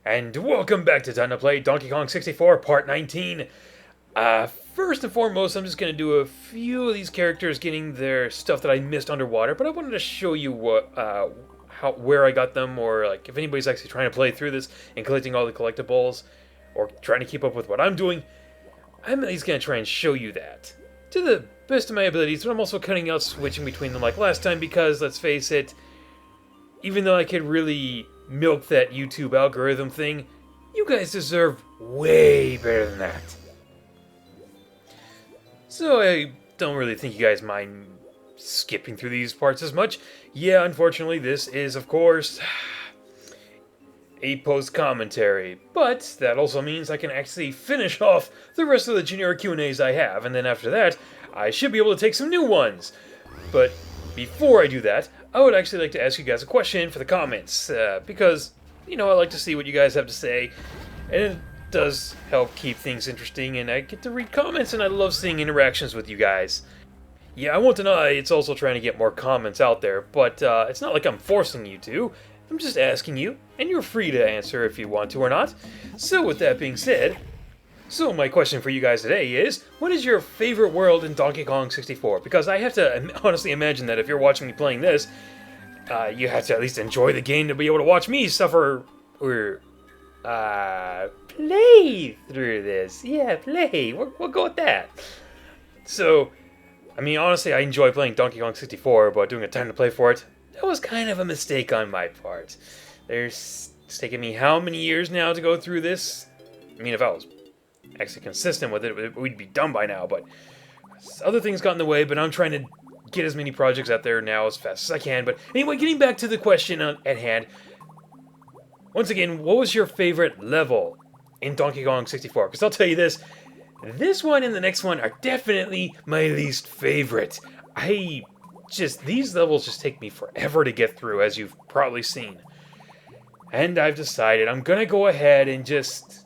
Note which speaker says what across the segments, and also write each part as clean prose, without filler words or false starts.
Speaker 1: And welcome back to Time to Play Donkey Kong 64 Part 19. First and foremost, I'm just going to do a few of these characters getting their stuff that I missed underwater, but I wanted to show you where I got them, or like if anybody's actually trying to play through this and collecting all the collectibles, or trying to keep up with what I'm doing. I'm at least going to try and show you that to the best of my abilities, but I'm also cutting out switching between them like last time because, let's face it, even though I could really milk that YouTube algorithm thing, you guys deserve way better than that. So I don't really think you guys mind skipping through these parts as much. Yeah, unfortunately, this is, of course, a post-commentary, but that also means I can actually finish off the rest of the generic Q&As I have, and then after that, I should be able to take some new ones. But before I do that, I would actually like to ask you guys a question for the comments, because, I like to see what you guys have to say, and it does help keep things interesting, and I get to read comments, and I love seeing interactions with you guys. Yeah, I won't deny it's also trying to get more comments out there, but it's not like I'm forcing you to. I'm just asking you, and you're free to answer if you want to or not. So with that being said, my question for you guys today is, what is your favorite world in Donkey Kong 64? Because I have to honestly imagine that if you're watching me playing this, you have to at least enjoy the game to be able to watch me suffer, or, play through this. Yeah, play. We'll go with that. So, honestly, I enjoy playing Donkey Kong 64, but doing a time to play for it, that was kind of a mistake on my part. It's taken me how many years now to go through this? If I was actually consistent with it, we'd be done by now, but other things got in the way, but I'm trying to get as many projects out there now as fast as I can. But anyway, getting back to the question at hand, once again, what was your favorite level in Donkey Kong 64? Because I'll tell you this one and the next one are definitely my least favorite. These levels just take me forever to get through, as you've probably seen. And I've decided I'm gonna go ahead and just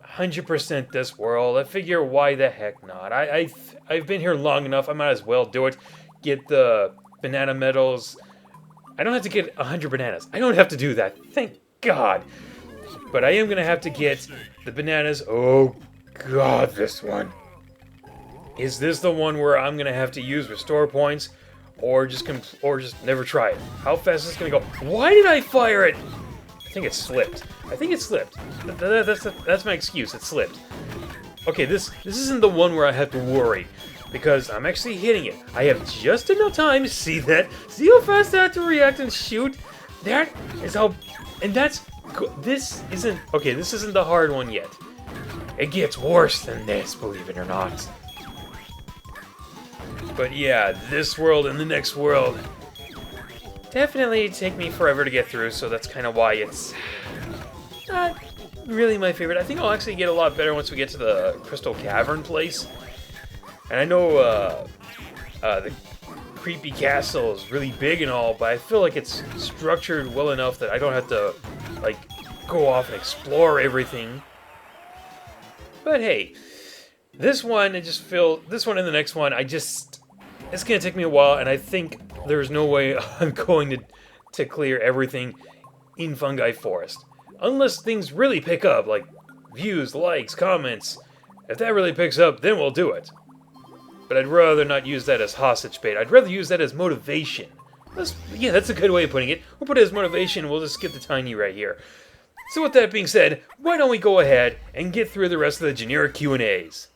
Speaker 1: 100% this world. I figure, why the heck not? I've been here long enough, I might as well do it. Get the banana medals. I don't have to get 100 bananas. I don't have to do that, thank God. But I am gonna have to get the bananas. Oh God, this one. Is this the one where I'm gonna have to use restore points, or just never try it? How fast is this gonna go? Why did I fire it? I think it slipped. That's my excuse. It slipped. Okay, this isn't the one where I have to worry, because I'm actually hitting it. I have just enough time to see that. See how fast I have to react and shoot? That is how. And this isn't the hard one yet. It gets worse than this, believe it or not. But yeah, this world and the next world definitely take me forever to get through, so that's kind of why it's not really my favorite. I think I'll actually get a lot better once we get to the Crystal Cavern place. And I know the creepy castle is really big and all, but I feel like it's structured well enough that I don't have to, go off and explore everything. But hey, this one and the next one, it's gonna take me a while, and I think there's no way I'm going to clear everything in Fungi Forest. Unless things really pick up, like views, likes, comments. If that really picks up, then we'll do it. But I'd rather not use that as hostage bait. I'd rather use that as motivation. That's a good way of putting it. We'll put it as motivation, we'll just skip the tiny right here. So with that being said, why don't we go ahead and get through the rest of the generic Q&As.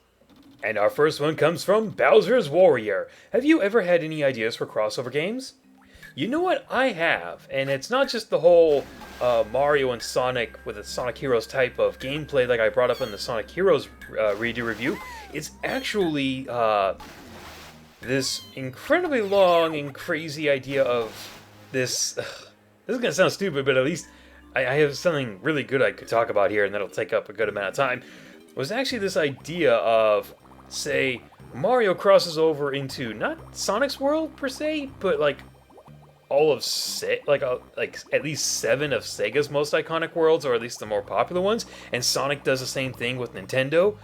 Speaker 1: And our first one comes from Bowser's Warrior. Have you ever had any ideas for crossover games? You know what? I have. And it's not just the whole Mario and Sonic with a Sonic Heroes type of gameplay like I brought up in the Sonic Heroes redo review. It's actually this incredibly long and crazy idea of this. This is going to sound stupid, but at least I have something really good I could talk about here, and that'll take up a good amount of time. It was actually this idea of, say, Mario crosses over into not Sonic's world per se, but all of at least 7 of Sega's most iconic worlds, or at least the more popular ones, and Sonic does the same thing with Nintendo.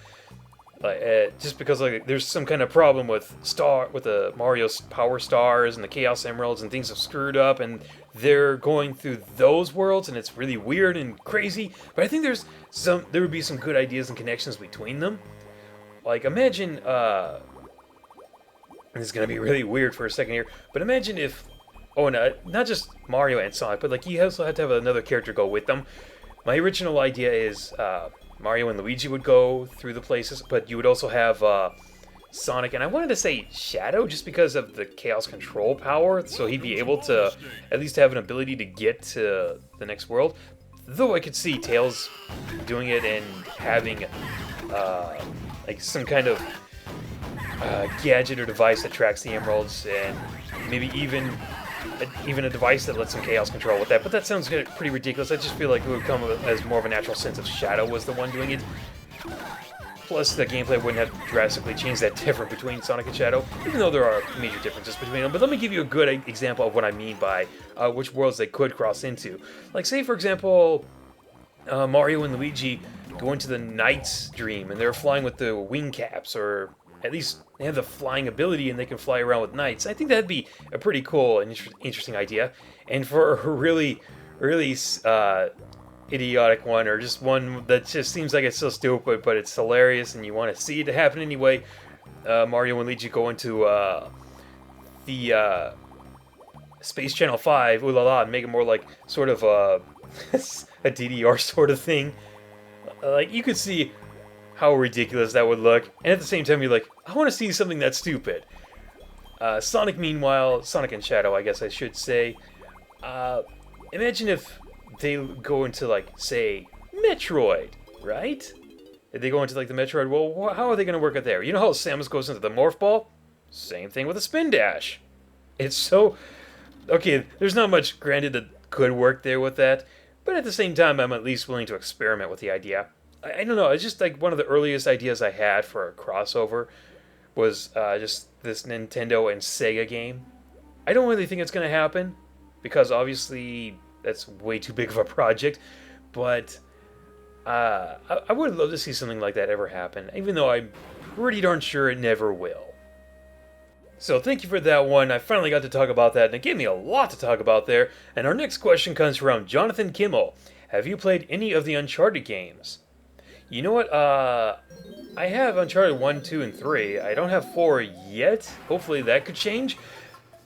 Speaker 1: Just because like there's some kind of problem with the Mario's Power Stars and the Chaos Emeralds and things have screwed up and they're going through those worlds and it's really weird and crazy. But I think there would be some good ideas and connections between them. Like imagine this is gonna be really weird for a second here, but imagine if not just Mario and Sonic, but like you also had to have another character go with them. My original idea is Mario and Luigi would go through the places, but you would also have Sonic, and I wanted to say Shadow just because of the Chaos Control power, so he'd be able to at least have an ability to get to the next world. Though I could see Tails doing it and having like some kind of gadget or device that tracks the emeralds, and maybe even a device that lets him chaos control with that, but that sounds pretty ridiculous. I just feel like it would come as more of a natural sense if Shadow was the one doing it. Plus, the gameplay wouldn't have drastically changed that different between Sonic and Shadow, even though there are major differences between them. But let me give you a good example of what I mean by which worlds they could cross into. Like, say, for example, Mario and Luigi go into the Knight's Dream, and they're flying with the wing caps, or at least they have the flying ability and they can fly around with knights. I think that'd be a pretty cool and interesting idea. And for a really idiotic one, or just one that just seems like it's so stupid, but it's hilarious and you want to see it happen anyway, Mario and Luigi go into the Space Channel 5, ooh la la, and make it more like sort of a DDR sort of thing. Like, you could see how ridiculous that would look, and at the same time you're like, I want to see something that's stupid. Sonic, meanwhile, Sonic and Shadow, I guess I should say, imagine if they go into, like, say, Metroid, right? If they go into, like, the Metroid, well, how are they going to work it there? You know how Samus goes into the Morph Ball? Same thing with a Spin Dash. It's so... Okay, there's not much, granted, that could work there with that, but at the same time, I'm at least willing to experiment with the idea. I don't know, it's just like one of the earliest ideas I had for a crossover was just this Nintendo and Sega game. I don't really think it's going to happen, because obviously that's way too big of a project, but I would love to see something like that ever happen, even though I'm pretty darn sure it never will. So thank you for that one. I finally got to talk about that, and it gave me a lot to talk about there. And our next question comes from Jonathan Kimmel. Have you played any of the Uncharted games? You know what, I have Uncharted 1, 2, and 3. I don't have 4 yet. Hopefully that could change.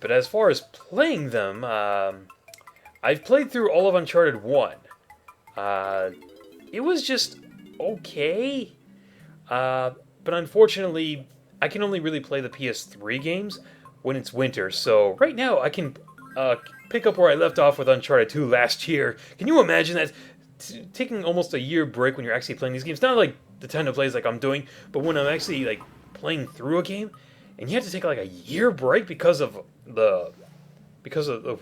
Speaker 1: But as far as playing them, I've played through all of Uncharted 1. It was just okay. But unfortunately, I can only really play the PS3 games when it's winter. So right now, I can pick up where I left off with Uncharted 2 last year. Can you imagine that? Taking almost a year break when you're actually playing these games, not like the time to plays like I'm doing, but when I'm actually like playing through a game, and you have to take like a year break because of the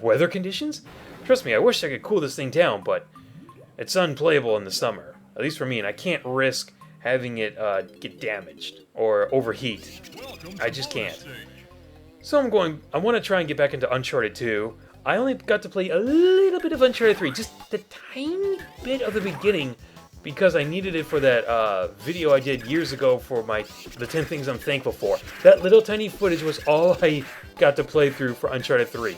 Speaker 1: weather conditions. Trust me, I wish I could cool this thing down, but it's unplayable in the summer, at least for me, and I can't risk having it get damaged or overheat. I just can't. So I want to try and get back into Uncharted 2. I only got to play a little bit of Uncharted 3, just the tiny bit of the beginning, because I needed it for that video I did years ago for the 10 things I'm thankful for. That little tiny footage was all I got to play through for Uncharted 3.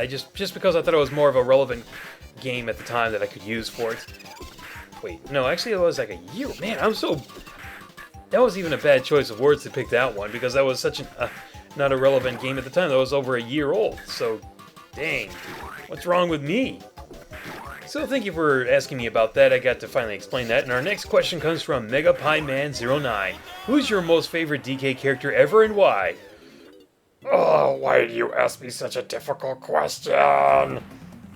Speaker 1: Just because I thought it was more of a relevant game at the time that I could use for it. Wait, no, actually it was like a year. Man, that was even a bad choice of words to pick that one, because that was such an... not a relevant game at the time. That was over a year old, so dang, what's wrong with me? So thank you for asking me about that. I got to finally explain that. And our next question comes from MegaPieMan09. Who's your most favorite DK character ever and why? Oh, why do you ask me such a difficult question?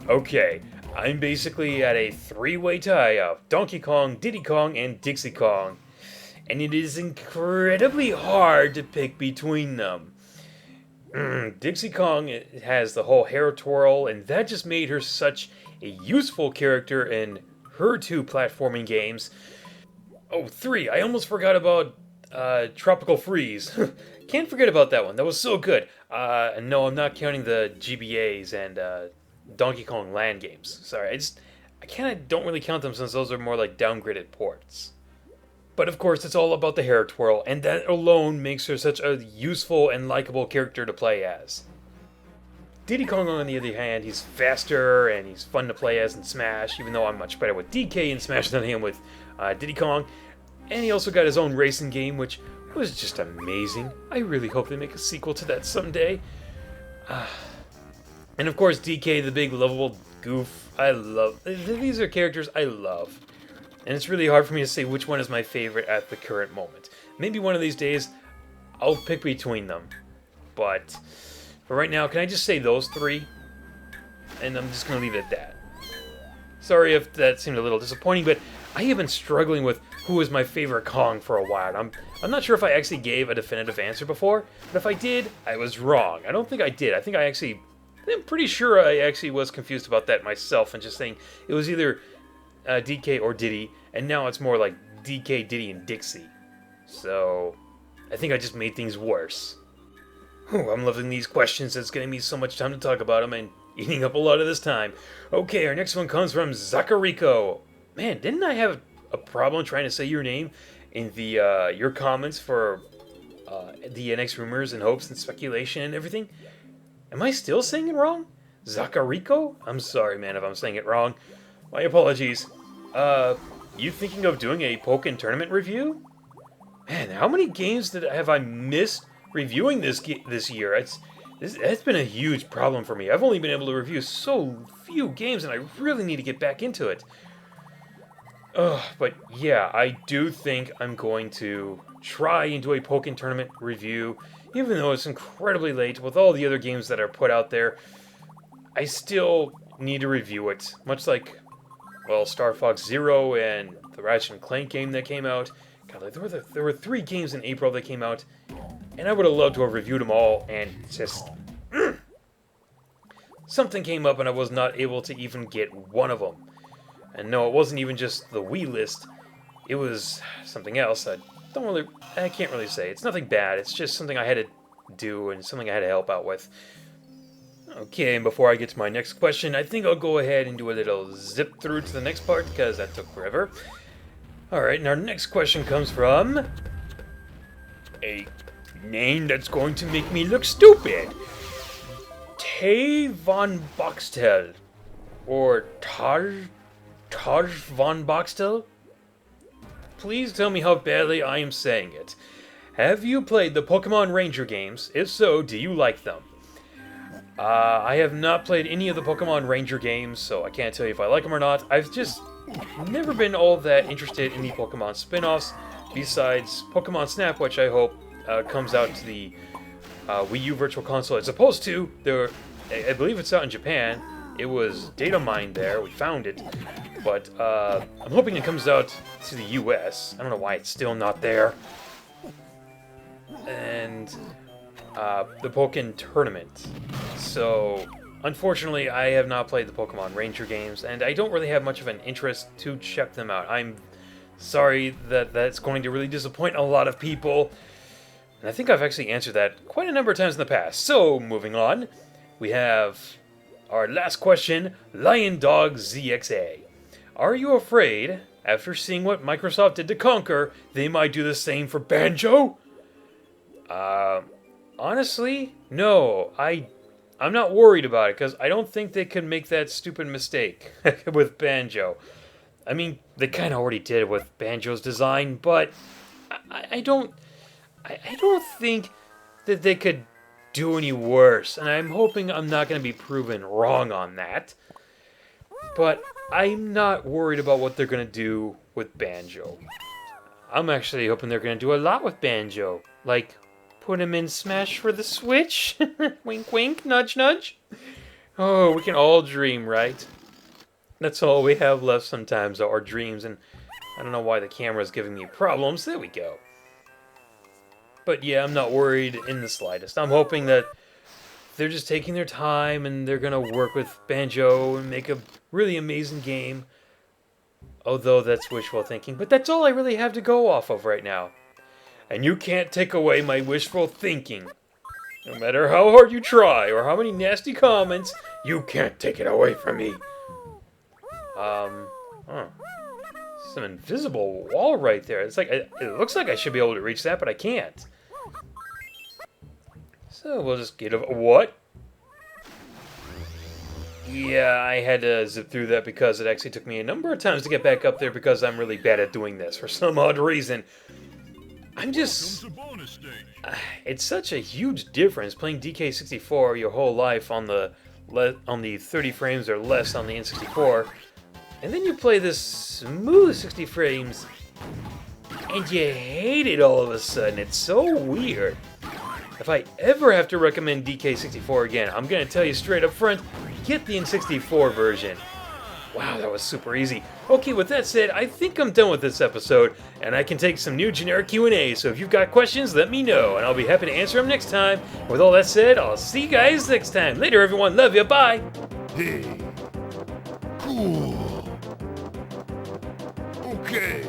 Speaker 1: Okay, I'm basically at a three-way tie of Donkey Kong, Diddy Kong, and Dixie Kong. And it is incredibly hard to pick between them. Dixie Kong has the whole hair twirl, and that just made her such a useful character in her two platforming games. Oh, 3, I almost forgot about Tropical Freeze. Can't forget about that one, that was so good. And no, I'm not counting the GBAs and Donkey Kong Land games. Sorry, I kind of don't really count them since those are more like downgraded ports. But of course, it's all about the hair twirl, and that alone makes her such a useful and likable character to play as. Diddy Kong, on the other hand, he's faster and he's fun to play as in Smash, even though I'm much better with DK in Smash than I am with Diddy Kong. And he also got his own racing game, which was just amazing. I really hope they make a sequel to that someday. And of course, DK, the big lovable goof. I love. These are characters I love. And it's really hard for me to say which one is my favorite at the current moment. Maybe one of these days, I'll pick between them. But for right now, can I just say those three? And I'm just going to leave it at that. Sorry if that seemed a little disappointing, but I have been struggling with who is my favorite Kong for a while. I'm not sure if I actually gave a definitive answer before, but if I did, I was wrong. I don't think I did. I'm pretty sure I actually was confused about that myself and just saying it was either DK or Diddy, and now it's more like DK, Diddy, and Dixie. So I think I just made things worse. Whew, I'm loving these questions. It's getting me so much time to talk about them and eating up a lot of this time. Okay, our next one comes from Zachariko. Man, didn't I have a problem trying to say your name in the your comments for the NX rumors and hopes and speculation and everything? Am I still saying it wrong? Zachariko? I'm sorry, man, if I'm saying it wrong. My apologies. You thinking of doing a Pokken tournament review? Man, how many games have I missed reviewing this year? It's been a huge problem for me. I've only been able to review so few games, and I really need to get back into it. But yeah, I do think I'm going to try and do a Pokken tournament review, even though it's incredibly late with all the other games that are put out there. I still need to review it, much like, well, Star Fox Zero and the Ratchet & Clank game that came out. God, there were 3 games in April that came out, and I would have loved to have reviewed them all, and just something came up and I was not able to even get one of them. And no, it wasn't even just the Wii list. It was something else. I can't really say. It's nothing bad. It's just something I had to do and something I had to help out with. Okay, and before I get to my next question, I think I'll go ahead and do a little zip through to the next part, because that took forever. Alright, and our next question comes from a name that's going to make me look stupid. Tay von Boxtel. Or Taj von Boxtel? Please tell me how badly I am saying it. Have you played the Pokemon Ranger games? If so, do you like them? I have not played any of the Pokemon Ranger games, so I can't tell you if I like them or not. I've just never been all that interested in the Pokemon spin-offs, besides Pokemon Snap, which I hope comes out to the Wii U Virtual Console. It's supposed to. I believe it's out in Japan. It was data mined there. We found it. But I'm hoping it comes out to the US. I don't know why it's still not there. And the Pokken Tournament. So, unfortunately, I have not played the Pokemon Ranger games, and I don't really have much of an interest to check them out. I'm sorry that that's going to really disappoint a lot of people. And I think I've actually answered that quite a number of times in the past. So, moving on, we have our last question, Lion Dog ZXA. Are you afraid, after seeing what Microsoft did to Conker, they might do the same for Banjo? Honestly, no. I'm not worried about it, because I don't think they could make that stupid mistake with Banjo. I mean, they kind of already did it with Banjo's design, but I don't think that they could do any worse, and I'm hoping I'm not going to be proven wrong on that. But I'm not worried about what they're going to do with Banjo. I'm actually hoping they're going to do a lot with Banjo, like put him in Smash for the Switch. Wink, wink, nudge, nudge. Oh, we can all dream, right? That's all we have left sometimes, are our dreams, and I don't know why the camera's giving me problems. There we go. But yeah, I'm not worried in the slightest. I'm hoping that they're just taking their time and they're going to work with Banjo and make a really amazing game. Although that's wishful thinking, but that's all I really have to go off of right now. And you can't take away my wishful thinking. No matter how hard you try or how many nasty comments, you can't take it away from me. some invisible wall right there. It's like, it looks like I should be able to reach that, but I can't. So we'll just get over. What? Yeah, I had to zip through that because it actually took me a number of times to get back up there because I'm really bad at doing this for some odd reason. I'm just... It's such a huge difference playing DK64 your whole life on the 30 frames or less on the N64, and then you play this smooth 60 frames, and you hate it all of a sudden. It's so weird. If I ever have to recommend DK64 again, I'm going to tell you straight up front, get the N64 version. Wow, that was super easy. Okay, with that said, I think I'm done with this episode, and I can take some new generic Q&A, so if you've got questions, let me know, and I'll be happy to answer them next time. With all that said, I'll see you guys next time. Later, everyone. Love you. Bye.
Speaker 2: Hey. Cool. Okay.